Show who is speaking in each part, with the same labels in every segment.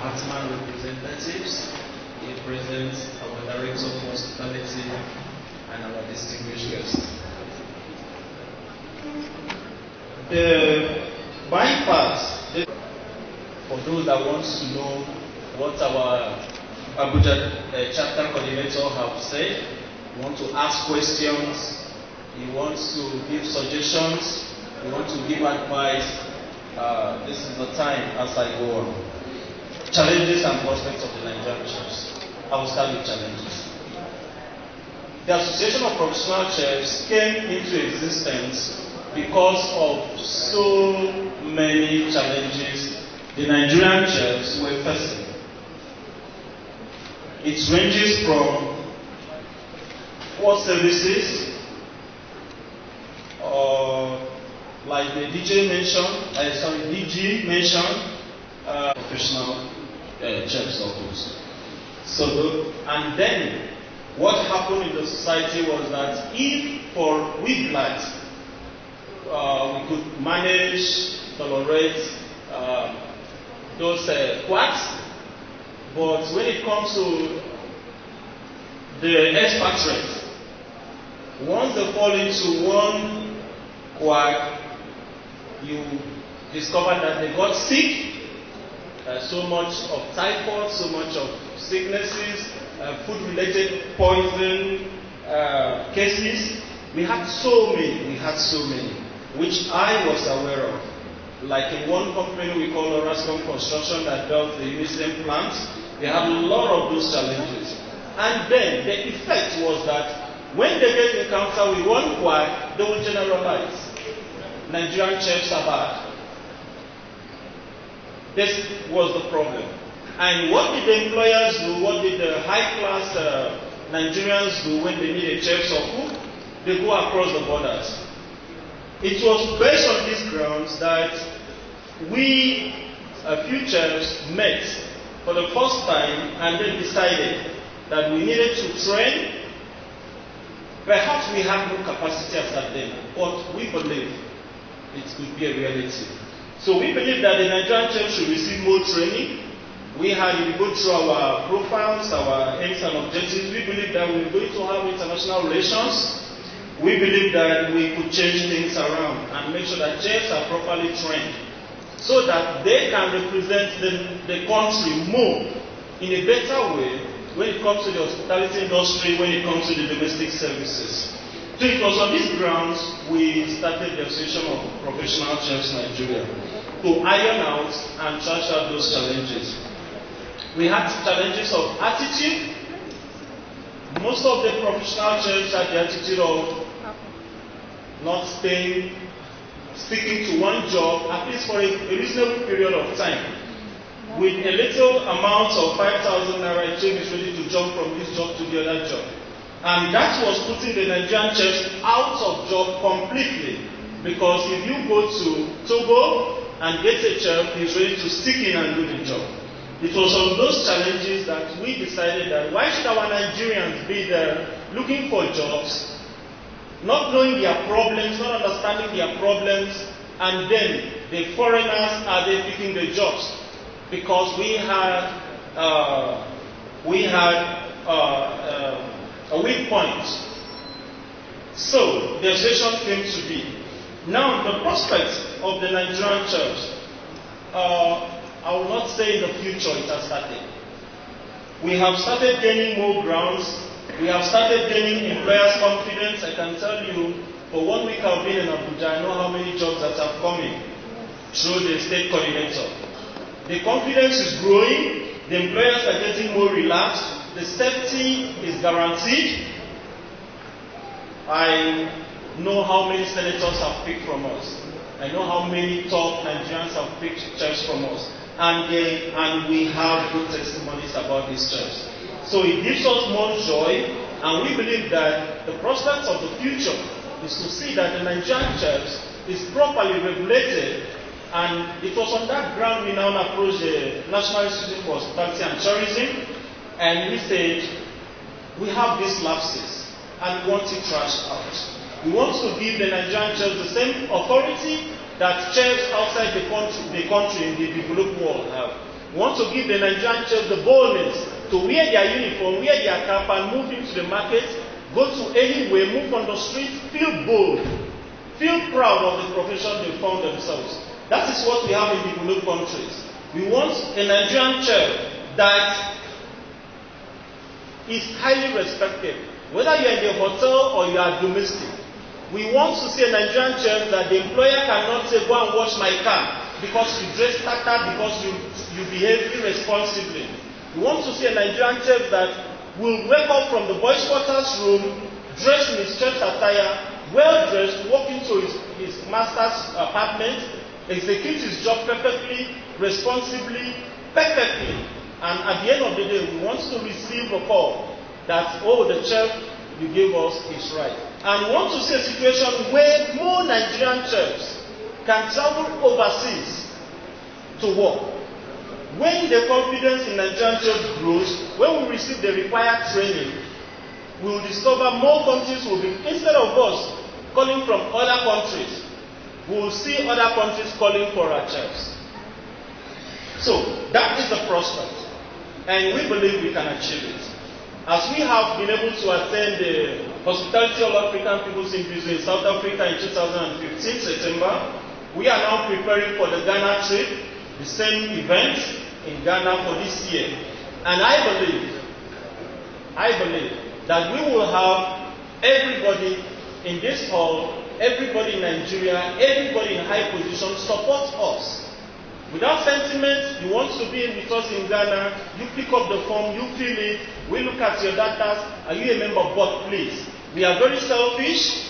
Speaker 1: Atman representatives, here present our Director of Hospitality and our distinguished guests. The buying part, for those that want to know what our Abuja chapter coordinator have said, you want to ask questions, you want to give suggestions, you want to give advice, this is the time as I go on. Challenges and prospects of the Nigerian chefs. I will start with challenges. The Association of Professional Chefs came into existence because of so many challenges the Nigerian chefs were facing. It ranges from poor services, like the DG mentioned, professional chefs of course. So, and then what happened in the society was that if for weak light, we could manage, tolerate those quacks, but when it comes to the expatriates, once they fall into one quack, you discover that they got sick, so much of typhoid, so much of sicknesses, food-related poison cases. We had so many, which I was aware of. Like in one company we call Orascom Construction that built the Unicem plant, they had a lot of those challenges. And then the effect was that when they get encounter with one quack, they will generalize. Nigerian chefs are bad. This was the problem. And what did the employers do? What did the high-class Nigerians do when they need a chef or cook? They go across the borders. It was based on these grounds that we, a few chefs, met for the first time and then decided that we needed to train. Perhaps we had no capacity at that time, but we believe it could be a reality. So we believe that the Nigerian chefs should receive more training. We had, if you go through our profiles, our aims and objectives, we believe that we're going to have international relations. We believe that we could change things around and make sure that chefs are properly trained so that they can represent the country more in a better way when it comes to the hospitality industry, when it comes to the domestic services. So it was on these grounds we started the Association of Professional Chefs Nigeria to iron out and trash out those challenges. We had challenges of attitude. Most of the professional chefs had the attitude of not sticking to one job, at least for a reasonable period of time. With a little amount of 5,000 naira, a chef is ready to jump from this job to the other job. And that was putting the Nigerian chefs out of job completely. Because if you go to Togo and get a chef, he's ready to stick in and do the job. It was on those challenges that we decided that why should our Nigerians be there looking for jobs, not knowing their problems, not understanding their problems, and then the foreigners are there picking the jobs. Because we had a weak point. So the association came to be. Now the prospects of the Nigerian chefs, I will not say in the future it has started. We have started gaining more grounds. We have started gaining employers' confidence. I can tell you, for 1 week I've been in Abuja, I know how many jobs that have come in through the state coordinator. The confidence is growing. The employers are getting more relaxed. The safety is guaranteed. I know how many senators have picked from us. I know how many top Nigerians have picked chefs from us. And we have good testimonies about these chefs. So it gives us more joy, and we believe that the prospects of the future is to see that the Nigerian chefs is properly regulated. And it was on that ground we now approached the National Institute for Hospitality and Tourism, and we said, we have these lapses, and we want it trashed out. We want to give the Nigerian chefs the same authority that chefs outside the country in the developed world have. We want to give the Nigerian church the boldness to wear their uniform, wear their cap, and move into the market, go to anywhere, move on the street, feel bold, feel proud of the profession they found themselves. That is what we have in developed countries. We want a Nigerian church that is highly respected, whether you are in the hotel or you are domestic. We want to see a Nigerian church that the employer cannot say, go and wash my car because you dress tattered, because you behave irresponsibly. We want to see a Nigerian church that will wake up from the boys' quarters room, dress in his church attire, well dressed, walk into his master's apartment, execute his job perfectly, responsibly, perfectly. And at the end of the day, we want to receive a call that, oh, the church you gave us is right. And we want to see a situation where more Nigerian churches can travel overseas to work. When the confidence in Nigerian church grows, when we receive the required training, we will discover more countries will be, instead of us calling from other countries, we will see other countries calling for our churches. So, that is the prospect. And we believe we can achieve it. As we have been able to attend the Hospitality All African People's Symposium in South Africa in 2015, September, we are now preparing for the Ghana trip, the same event in Ghana for this year. And I believe that we will have everybody in this hall, everybody in Nigeria, everybody in high position support us. Without sentiment, you want to be with us in Ghana, you pick up the form, you fill it, we look at your data, are you a member? But please, we are very selfish.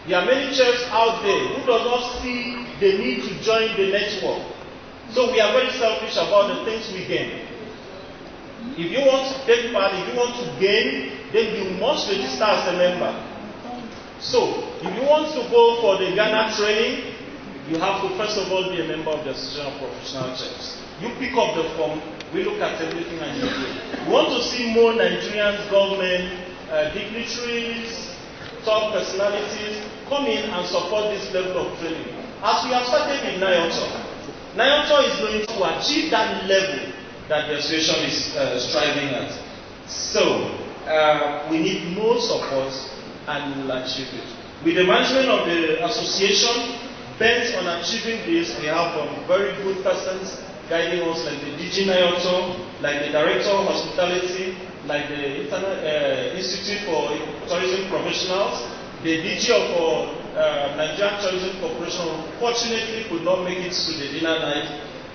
Speaker 1: There are many churches out there who do not see the need to join the network. So we are very selfish about the things we gain. If you want to take part, if you want to gain, then you must register as a member. So, if you want to go for the Ghana training, you have to first of all be a member of the Association of Professional Churches. You pick up the form, we look at everything and you do. We want to see more Nigerian government dignitaries, top personalities come in and support this level of training. As we have started with NIOTO is going to achieve that level that the association is striving at. So, we need more support and we will achieve it. With the management of the association bent on achieving this, we have very good persons guiding us, like the DG NIOTO, like the Director of Hospitality, like the Institute for Tourism Professionals, the DG of Nigerian Tourism Corporation. Unfortunately could not make it to the dinner night,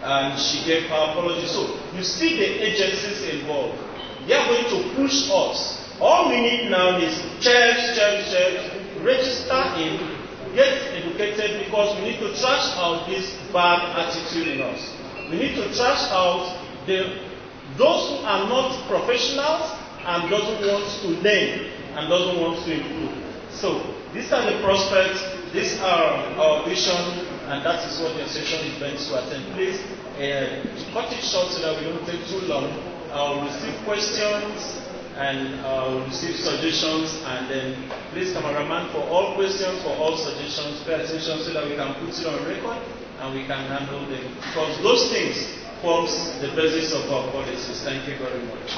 Speaker 1: and she gave her apology. So you see the agencies involved. They are going to push us. All we need now is church, register in, get educated, because we need to trash out this bad attitude in us. We need to trash out those who are not professionals and doesn't want to learn and doesn't want to improve. So these are the prospects, these are our vision, and that is what the association is meant to attend. Please cut it short so that we don't take too long. I'll receive questions and I'll receive suggestions, and then please, cameraman, for all questions, for all suggestions, pay attention so that we can put it on record and we can handle them, because those things forms the basis of our policies. Thank you very much.